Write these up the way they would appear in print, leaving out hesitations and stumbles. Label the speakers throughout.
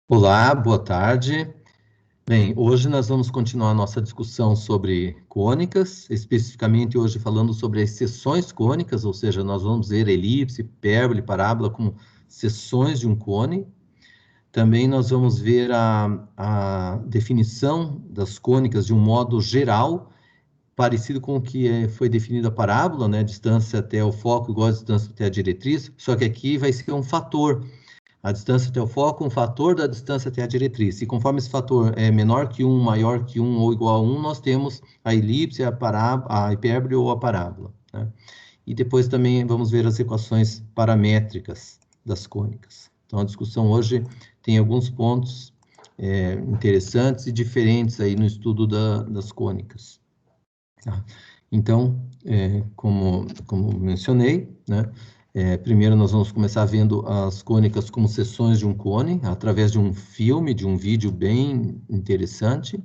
Speaker 1: Olá, boa tarde. Bem, hoje nós vamos continuar a nossa discussão sobre cônicas, especificamente hoje falando sobre as seções cônicas, ou seja, nós vamos ver elipse, hipérbole, parábola como seções de um cone. Também nós vamos ver a definição das cônicas de um modo geral, parecido com o que foi definido a parábola, né? Distância até o foco igual a distância até a diretriz, só que aqui vai ser um fator. A distância até o foco, um fator da distância até a diretriz. E conforme esse fator é menor que 1, maior que 1 ou igual a 1, nós temos a elipse, a hipérbole ou a parábola, né? E depois também vamos ver as equações paramétricas das cônicas. Então, a discussão hoje tem alguns pontos interessantes e diferentes aí no estudo das cônicas. Tá? Então, como mencionei, né? Primeiro nós vamos começar vendo as cônicas como seções de um cone, através de um filme, de um vídeo bem interessante.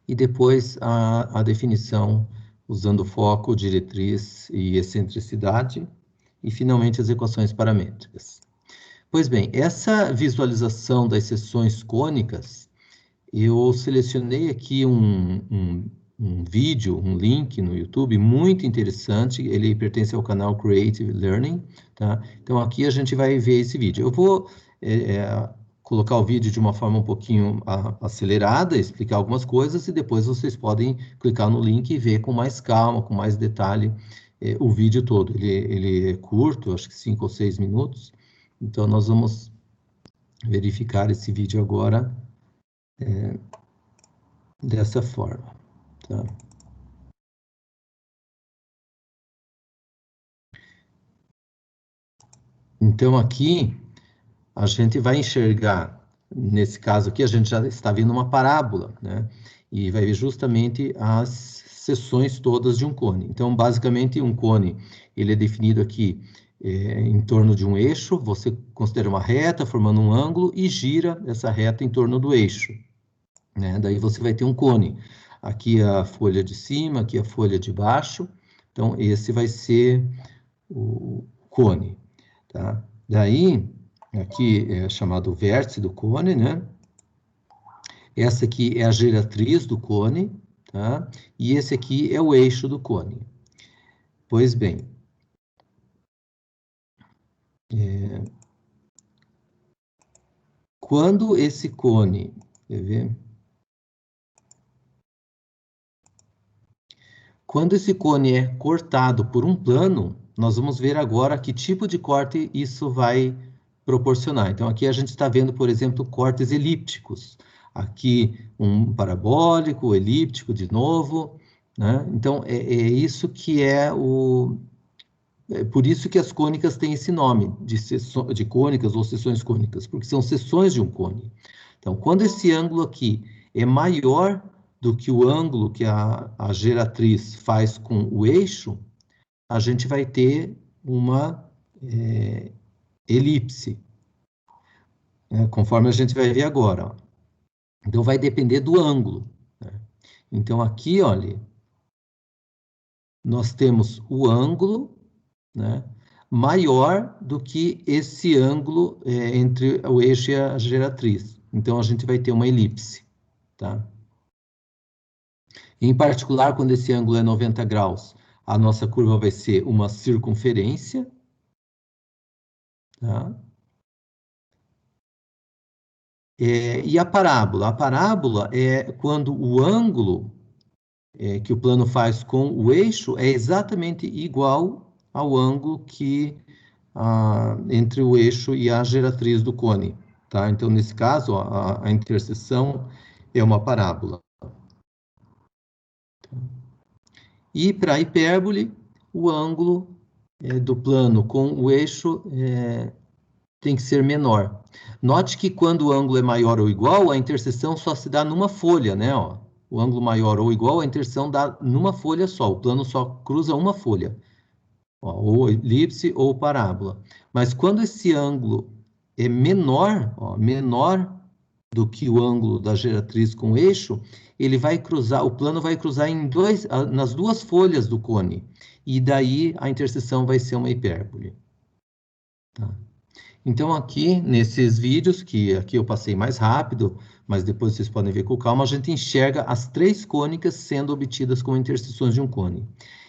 Speaker 1: E depois a definição usando foco, diretriz e excentricidade. E finalmente as equações paramétricas. Pois bem, essa visualização das seções cônicas, eu selecionei aqui um vídeo, um link no YouTube muito interessante, ele pertence ao canal Creative Learning, tá? Então aqui a gente vai ver esse vídeo. Eu vou colocar o vídeo de uma forma um pouquinho acelerada, explicar algumas coisas, e depois vocês podem clicar no link e ver com mais calma, com mais detalhe, o vídeo todo. Ele é curto, acho que 5 ou 6 minutos, então nós vamos verificar esse vídeo agora dessa forma, tá? Então, aqui, a gente vai enxergar, nesse caso aqui, a gente já está vendo uma parábola, né? E vai ver justamente as seções todas de um cone. Então, basicamente, um cone, ele é definido aqui em torno de um eixo, você considera uma reta, formando um ângulo, e gira essa reta em torno do eixo, né? Daí você vai ter um cone. Aqui a folha de cima, aqui a folha de baixo. Então, esse vai ser o cone, tá? Daí, aqui é chamado vértice do cone, né? Essa aqui é a geratriz do cone, tá? E esse aqui é o eixo do cone. Pois bem, quando esse cone, quer ver? Quando esse cone é cortado por um plano, nós vamos ver agora que tipo de corte isso vai proporcionar. Então, aqui a gente está vendo, por exemplo, cortes elípticos. Aqui um parabólico, elíptico de novo, né? Então, é isso que é o... É por isso que as cônicas têm esse nome, de cônicas ou seções cônicas, porque são seções de um cone. Então, quando esse ângulo aqui é maior do que o ângulo que a geratriz faz com o eixo, a gente vai ter uma elipse, né, conforme a gente vai ver agora. Ó. Então, vai depender do ângulo. Né? Então, aqui, olha, nós temos o ângulo, né, maior do que esse ângulo entre o eixo e a geratriz. Então, a gente vai ter uma elipse, tá? Em particular, quando esse ângulo é 90 graus, a nossa curva vai ser uma circunferência, tá? E a parábola? A parábola é quando o ângulo que o plano faz com o eixo é exatamente igual ao ângulo que entre o eixo e a geratriz do cone, tá? Então, nesse caso, ó, a interseção é uma parábola. E para a hipérbole, o ângulo do plano com o eixo tem que ser menor. Note que quando o ângulo é maior ou igual, a interseção só se dá numa folha, né? Ó. O ângulo maior ou igual, a interseção dá numa folha só. O plano só cruza uma folha. Ó, ou elipse ou parábola. Mas quando esse ângulo é menor, ó, menor do que o ângulo da geratriz com o eixo, ele vai cruzar, o plano vai cruzar nas duas folhas do cone. E daí a interseção vai ser uma hipérbole. Tá? Então, aqui, nesses vídeos, que aqui eu passei mais rápido, mas depois vocês podem ver com calma, a gente enxerga as 3 cônicas sendo obtidas como interseções de um cone.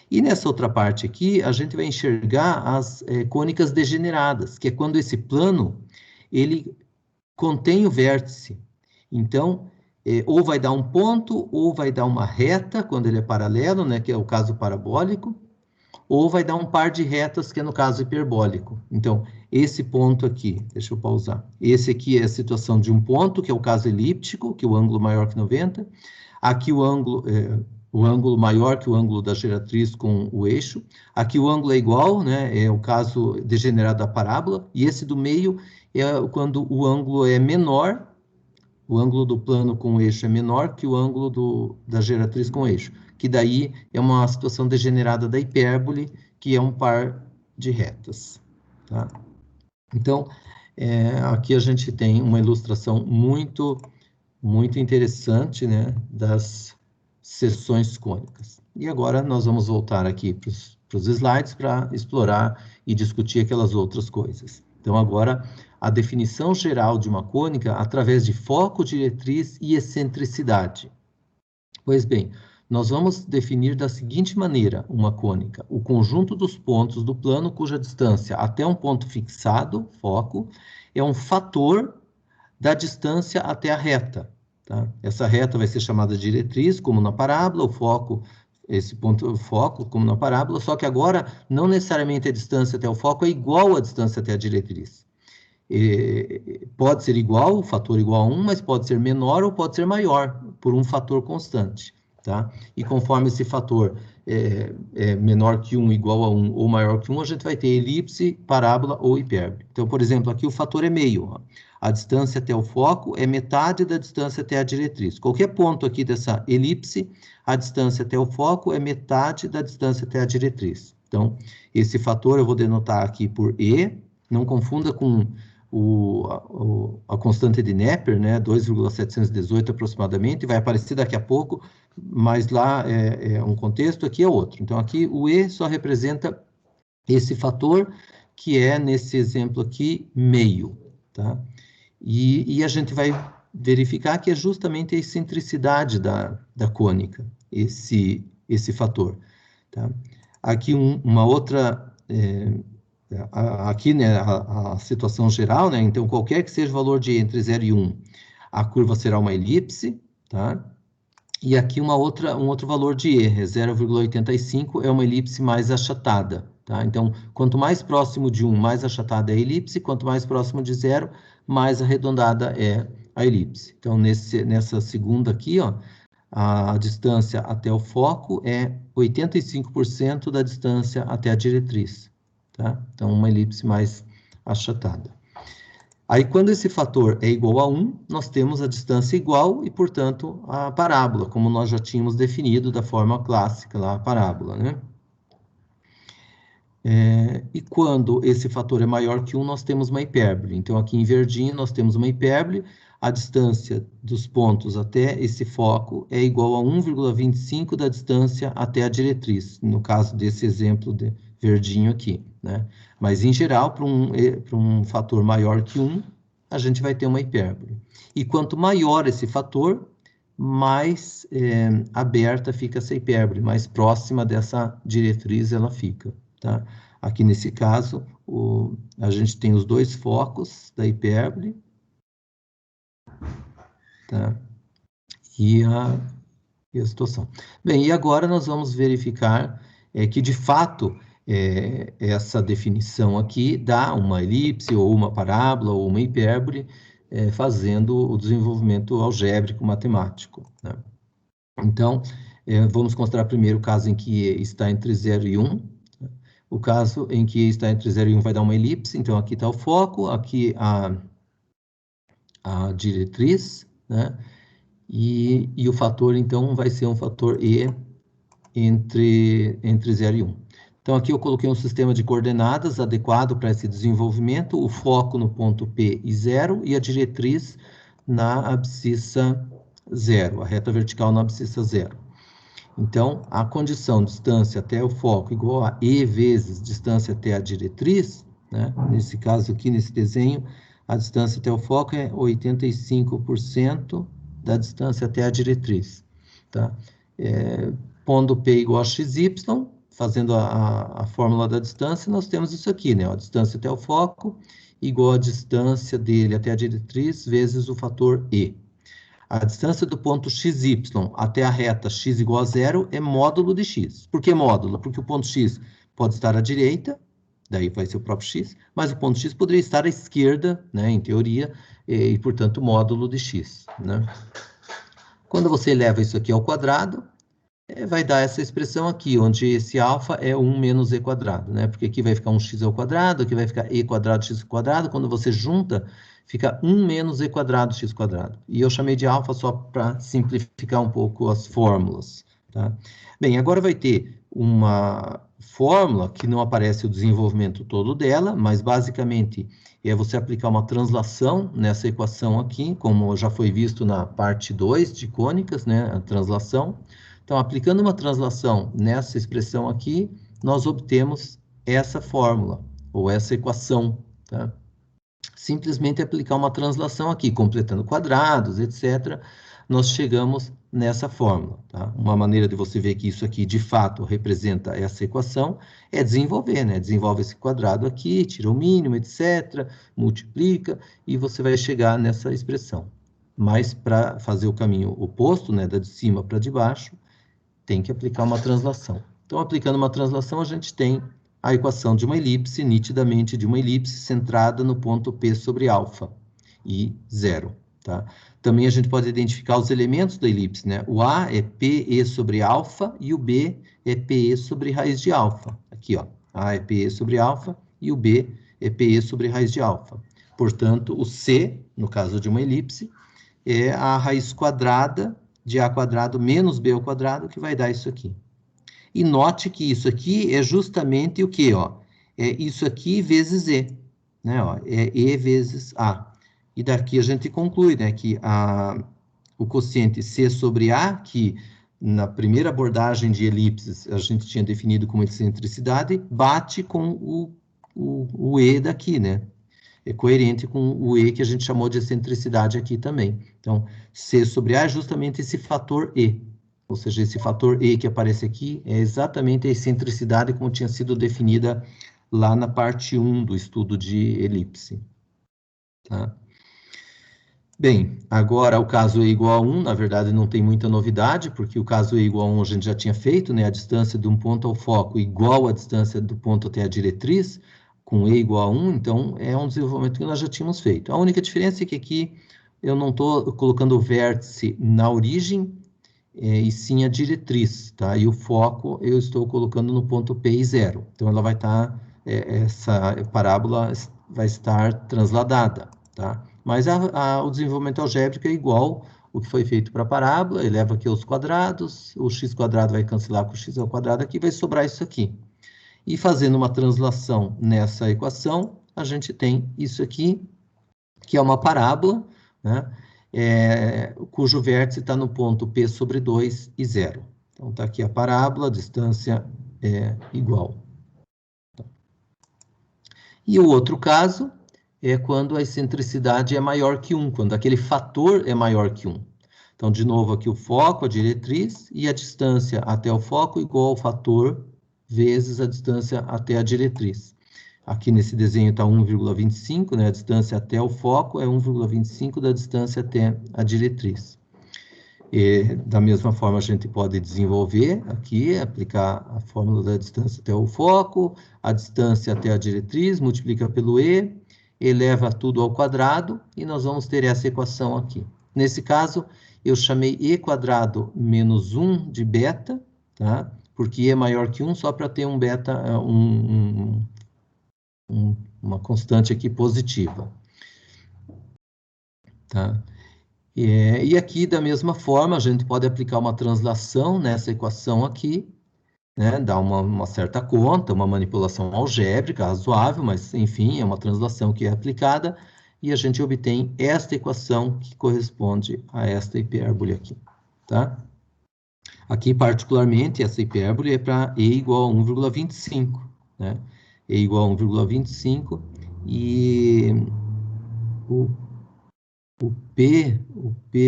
Speaker 1: E nessa outra parte aqui, a gente vai enxergar as cônicas degeneradas, que é quando esse plano, ele contém o vértice. Então, ou vai dar um ponto, ou vai dar uma reta, quando ele é paralelo, né, que é o caso parabólico, ou vai dar um par de retas, que é no caso hiperbólico. Então, esse ponto aqui, deixa eu pausar. Esse aqui é a situação de um ponto, que é o caso elíptico, que é o ângulo maior que 90. Aqui o ângulo maior que o ângulo da geratriz com o eixo. Aqui o ângulo é igual, né? É o caso degenerado da parábola. E esse do meio é quando o ângulo é menor, o ângulo do plano com o eixo é menor que o ângulo da geratriz com o eixo, que daí é uma situação degenerada da hipérbole, que é um par de retas. Tá? Então, aqui a gente tem uma ilustração muito interessante, né, das seções cônicas. E agora nós vamos voltar aqui para os slides para explorar e discutir aquelas outras coisas. Então, agora, a definição geral de uma cônica através de foco, diretriz e excentricidade. Pois bem, nós vamos definir da seguinte maneira uma cônica: o conjunto dos pontos do plano cuja distância até um ponto fixado, foco, é um fator da distância até a reta. Tá? Essa reta vai ser chamada de diretriz, como na parábola, o foco, esse ponto foco, como na parábola, só que agora não necessariamente a distância até o foco é igual à distância até a diretriz. Pode ser igual, o fator igual a 1, mas pode ser menor ou pode ser maior, por um fator constante. Tá? E conforme esse fator é menor que 1, igual a 1 ou maior que 1, a gente vai ter elipse, parábola ou hipérbole. Então, por exemplo, aqui o fator é meio. Ó. A distância até o foco é metade da distância até a diretriz. Qualquer ponto aqui dessa elipse, a distância até o foco é metade da distância até a diretriz. Então, esse fator eu vou denotar aqui por E, não confunda com a constante de Neper, né, 2,718 aproximadamente, vai aparecer daqui a pouco, mas lá é um contexto, aqui é outro. Então, aqui o E só representa esse fator, que é, nesse exemplo aqui, meio. Tá? E a gente vai verificar que é justamente a excentricidade da cônica, esse fator. Tá? Aqui uma outra... aqui, né, a situação geral, né, então qualquer que seja o valor de entre 0 e 1, a curva será uma elipse, tá? E aqui um outro valor de E, 0,85, é uma elipse mais achatada, tá? Então, quanto mais próximo de 1, mais achatada é a elipse, quanto mais próximo de 0, mais arredondada é a elipse. Então, nessa segunda aqui, ó, a distância até o foco é 85% da distância até a diretriz. Tá? Então, uma elipse mais achatada. Aí, quando esse fator é igual a 1, nós temos a distância igual e, portanto, a parábola, como nós já tínhamos definido da forma clássica, lá, a parábola, né? E quando esse fator é maior que 1, nós temos uma hipérbole. Então, aqui em verdinho, nós temos uma hipérbole. A distância dos pontos até esse foco é igual a 1,25 da distância até a diretriz, no caso desse exemplo de verdinho aqui, né? Mas, em geral, para um fator maior que 1, a gente vai ter uma hipérbole. E quanto maior esse fator, mais aberta fica essa hipérbole, mais próxima dessa diretriz ela fica. Tá? Aqui nesse caso, a gente tem os dois focos da hipérbole, tá? E a situação. Bem, e agora nós vamos verificar que, de fato, essa definição aqui dá uma elipse, ou uma parábola, ou uma hipérbole, fazendo o desenvolvimento algébrico matemático. Né? Então, vamos considerar primeiro o caso em que está entre 0 e 1. O caso em que está entre 0 e 1 vai dar uma elipse, então aqui está o foco, aqui a diretriz, né? E o fator, então, vai ser um fator E entre 0 e 1. Então, aqui eu coloquei um sistema de coordenadas adequado para esse desenvolvimento, o foco no ponto P e 0, e a diretriz na abscissa 0, a reta vertical na abscissa 0. Então, a condição distância até o foco igual a E vezes distância até a diretriz, né? Nesse caso aqui, nesse desenho, a distância até o foco é 85% da distância até a diretriz, tá? Pondo P igual a XY, fazendo a fórmula da distância, nós temos isso aqui, né? A distância até o foco igual a distância dele até a diretriz vezes o fator E. A distância do ponto XY até a reta x igual a zero é módulo de x. Por que módulo? Porque o ponto x pode estar à direita, daí vai ser o próprio x, mas o ponto x poderia estar à esquerda, né, em teoria, e portanto, módulo de x, né? Quando você eleva isso aqui ao quadrado, vai dar essa expressão aqui, onde esse alfa é 1 menos e quadrado, né? Porque aqui vai ficar 1x ao quadrado, aqui vai ficar e quadrado x quadrado, quando você junta, fica 1 menos e quadrado x quadrado. E eu chamei de alfa só para simplificar um pouco as fórmulas, tá? Bem, agora vai ter uma fórmula que não aparece o desenvolvimento todo dela, mas basicamente é você aplicar uma translação nessa equação aqui, como já foi visto na parte 2 de cônicas, né? A translação. Então, aplicando uma translação nessa expressão aqui, nós obtemos essa fórmula, ou essa equação, tá? Simplesmente aplicar uma translação aqui, completando quadrados, etc., nós chegamos nessa fórmula, tá? Uma maneira de você ver que isso aqui, de fato, representa essa equação, é desenvolver, né? Desenvolve esse quadrado aqui, tira o mínimo, etc., multiplica, e você vai chegar nessa expressão. Mas, para fazer o caminho oposto, né, da de cima para de baixo, tem que aplicar uma translação. Então, aplicando uma translação, a gente tem a equação de uma elipse, nitidamente de uma elipse centrada no ponto P sobre alfa e zero, tá? Também a gente pode identificar os elementos da elipse, né? O A é PE sobre alfa e o B é PE sobre raiz de alfa. Aqui, ó, A é PE sobre alfa e o B é PE sobre raiz de alfa. Portanto, o C, no caso de uma elipse, é a raiz quadrada de a quadrado menos b ao quadrado, que vai dar isso aqui. E note que isso aqui é justamente o quê? Ó? É isso aqui vezes e, né? Ó, é e vezes a. E daqui a gente conclui, né, que o quociente c sobre a, que na primeira abordagem de elipses a gente tinha definido como excentricidade, bate com o e daqui, né? É coerente com o E que a gente chamou de excentricidade aqui também. Então, C sobre A é justamente esse fator E. Ou seja, esse fator E que aparece aqui é exatamente a excentricidade como tinha sido definida lá na parte 1 do estudo de elipse. Tá? Bem, agora o caso E igual a 1, na verdade não tem muita novidade, porque o caso E igual a 1 a gente já tinha feito, né? A distância de um ponto ao foco igual à distância do ponto até a diretriz, com E igual a 1, então é um desenvolvimento que nós já tínhamos feito. A única diferença é que aqui eu não estou colocando o vértice na origem, e sim a diretriz, tá? E o foco eu estou colocando no ponto P e 0. Então ela vai estar, essa parábola vai estar transladada, tá? Mas o desenvolvimento algébrico é igual o que foi feito para a parábola, eleva aqui os quadrados, o x quadrado vai cancelar com o x ao quadrado aqui, vai sobrar isso aqui. E fazendo uma translação nessa equação, a gente tem isso aqui, que é uma parábola, né? Cujo vértice está no ponto P sobre 2 e 0. Então, está aqui a parábola, a distância é igual. E o outro caso é quando a excentricidade é maior que 1, quando aquele fator é maior que 1. Então, de novo, aqui o foco, a diretriz, e a distância até o foco igual ao fator vezes a distância até a diretriz. Aqui nesse desenho está 1,25, né? A distância até o foco é 1,25 da distância até a diretriz. E, da mesma forma, a gente pode desenvolver aqui, aplicar a fórmula da distância até o foco, a distância até a diretriz, multiplica pelo E, eleva tudo ao quadrado, e nós vamos ter essa equação aqui. Nesse caso, eu chamei E quadrado menos 1 de beta, tá? Porque E é maior que 1, só para ter um beta, uma constante aqui positiva. Tá? E aqui, da mesma forma, a gente pode aplicar uma translação nessa equação aqui, né? Dar uma certa conta, uma manipulação algébrica razoável, mas, enfim, é uma translação que é aplicada, e a gente obtém esta equação que corresponde a esta hipérbole aqui. Tá? Aqui, particularmente, essa hipérbole é para E igual a 1,25, né? é igual a 1,25, e o P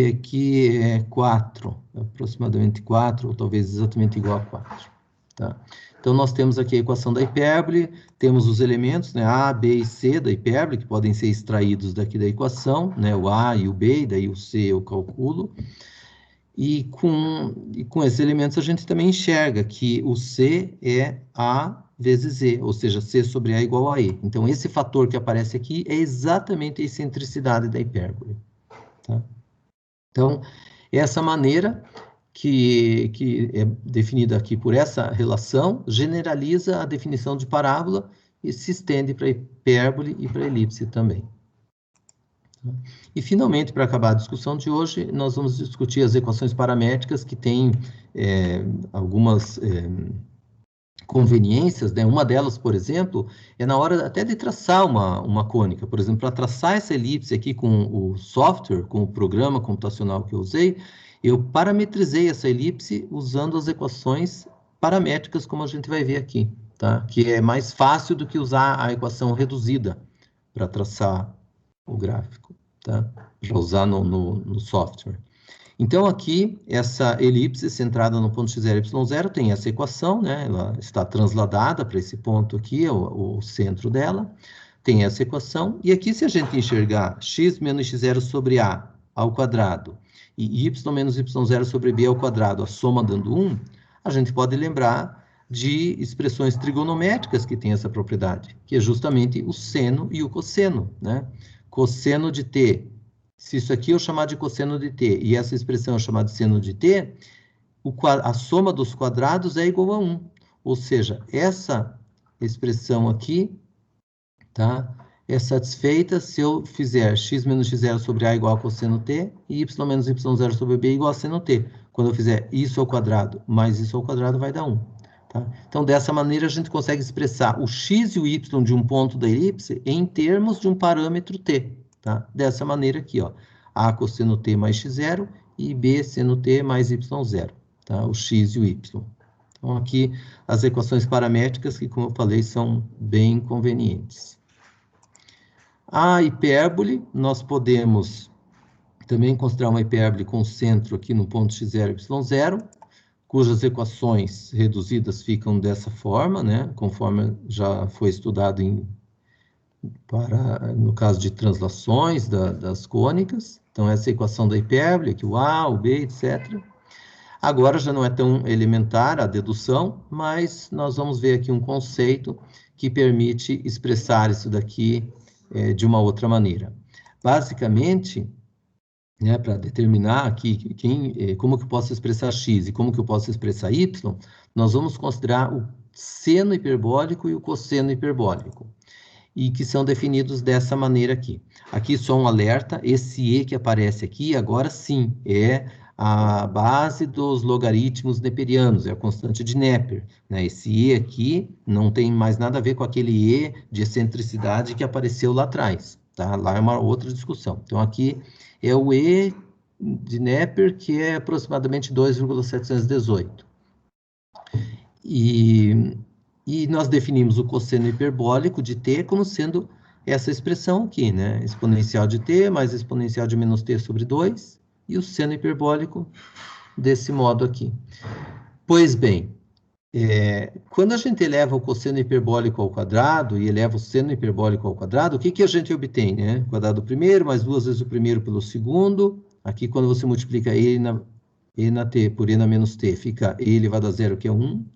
Speaker 1: aqui é 4, aproximadamente 4, ou talvez exatamente igual a 4. Tá? Então, nós temos aqui a equação da hipérbole, temos os elementos, né, A, B e C da hipérbole, que podem ser extraídos daqui da equação, né, o A e o B, e daí o C eu calculo. E com esses elementos a gente também enxerga que o C é A vezes Z, ou seja, C sobre A igual a E. Então, esse fator que aparece aqui é exatamente a excentricidade da hipérbole. Tá? Então, essa maneira que é definida aqui por essa relação generaliza a definição de parábola e se estende para hipérbole e para elipse também. E, finalmente, para acabar a discussão de hoje, nós vamos discutir as equações paramétricas que têm algumas conveniências, né? Uma delas, por exemplo, é na hora até de traçar uma cônica. Por exemplo, para traçar essa elipse aqui com o software, com o programa computacional que eu usei, eu parametrizei essa elipse usando as equações paramétricas, como a gente vai ver aqui, tá? Que é mais fácil do que usar a equação reduzida para traçar o gráfico, tá? Para usar no software. Então, aqui, essa elipse centrada no ponto x0, y0 tem essa equação, né? Ela está transladada para esse ponto aqui, o centro dela. Tem essa equação. E aqui, se a gente enxergar x menos x0 sobre a ao quadrado e y menos y0 sobre b ao quadrado, a soma dando 1, a gente pode lembrar de expressões trigonométricas que têm essa propriedade, que é justamente o seno e o cosseno, né? Cosseno de t. Se isso aqui eu chamar de cosseno de t e essa expressão eu chamar de seno de t, a soma dos quadrados é igual a 1. Ou seja, essa expressão aqui, tá, é satisfeita se eu fizer x menos x0 sobre a igual a cosseno t e y menos y0 sobre b igual a seno t. Quando eu fizer isso ao quadrado mais isso ao quadrado, vai dar 1. Tá? Então, dessa maneira, a gente consegue expressar o x e o y de um ponto da elipse em termos de um parâmetro t. Tá? Dessa maneira aqui, ó, A cosseno t mais x0 e B seno t mais y0, tá? O x e o y. Então, aqui, as equações paramétricas que, como eu falei, são bem convenientes. A hipérbole, nós podemos também considerar uma hipérbole com centro aqui no ponto x0 e y0, cujas equações reduzidas ficam dessa forma, né? Conforme já foi estudado no caso de translações das cônicas. Então, essa é a equação da hipérbole, aqui o A, o B, etc. Agora já não é tão elementar a dedução, mas nós vamos ver aqui um conceito que permite expressar isso daqui de uma outra maneira. Basicamente, né, para determinar aqui como que eu posso expressar x e como que eu posso expressar y, nós vamos considerar o seno hiperbólico e o cosseno hiperbólico, e que são definidos dessa maneira aqui. Aqui só um alerta, esse e que aparece aqui, agora sim, é a base dos logaritmos neperianos, é a constante de Neper, né? Esse e aqui não tem mais nada a ver com aquele e de excentricidade que apareceu lá atrás, tá? Lá é uma outra discussão. Então, aqui é o e de Neper, que é aproximadamente 2,718. E nós definimos o cosseno hiperbólico de t como sendo essa expressão aqui, né? Exponencial de t mais exponencial de menos t sobre 2, e o seno hiperbólico desse modo aqui. Pois bem, quando a gente eleva o cosseno hiperbólico ao quadrado e eleva o seno hiperbólico ao quadrado, o que a gente obtém, né? Quadrado primeiro mais 2 vezes o primeiro pelo segundo. Aqui, quando você multiplica e na t por e na menos t, fica e elevado a zero, que é 1.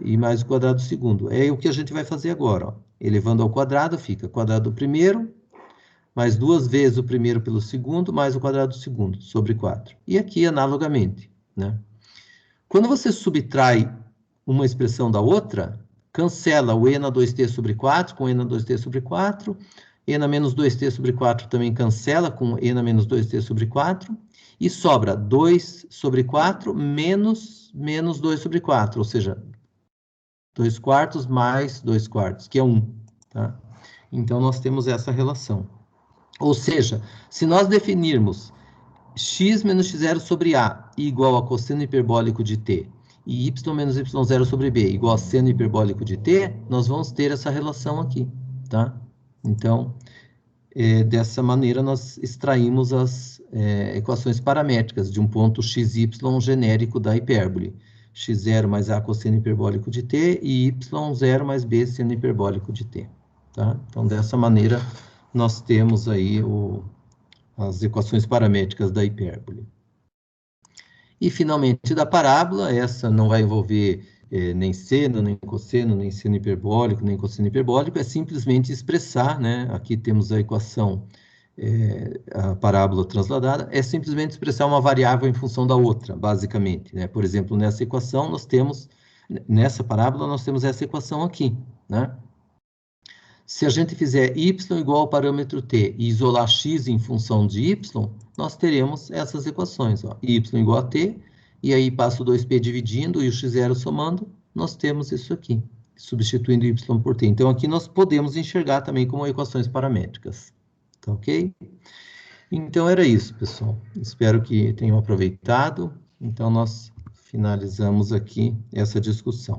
Speaker 1: E mais o quadrado segundo. É o que a gente vai fazer agora, ó. Elevando ao quadrado, fica quadrado primeiro, mais 2 vezes o primeiro pelo segundo, mais o quadrado segundo, sobre 4. E aqui, analogamente, né? Quando você subtrai uma expressão da outra, cancela o e na 2t sobre 4 com e na 2t sobre 4, e na menos 2t sobre 4 também cancela com e na menos 2t sobre 4, e sobra 2 sobre 4 menos 2 sobre 4, ou seja, 2 quartos mais 2 quartos, que é 1. Tá? Então, nós temos essa relação. Ou seja, se nós definirmos x menos x0 sobre a igual a cosseno hiperbólico de t, e y menos y0 sobre b igual a seno hiperbólico de t, nós vamos ter essa relação aqui, tá? Então, dessa maneira, nós extraímos as equações paramétricas de um ponto xy genérico da hipérbole. x0 mais a cosseno hiperbólico de t e y0 mais b seno hiperbólico de t. Tá? Então, dessa maneira, nós temos aí as equações paramétricas da hipérbole. E, finalmente, da parábola, essa não vai envolver nem seno, nem cosseno, nem seno hiperbólico, nem cosseno hiperbólico, é simplesmente expressar, né? Aqui temos a equação, a parábola transladada, é simplesmente expressar uma variável em função da outra, basicamente, né? Por exemplo, nessa equação, nessa parábola, nós temos essa equação aqui, né? Se a gente fizer y igual ao parâmetro t e isolar x em função de y, nós teremos essas equações, ó, y igual a t, e aí passa o 2p dividindo e o x0 somando, nós temos isso aqui, substituindo y por t. Então, aqui nós podemos enxergar também como equações paramétricas, tá ok? Então, era isso, pessoal. Espero que tenham aproveitado. Então, nós finalizamos aqui essa discussão.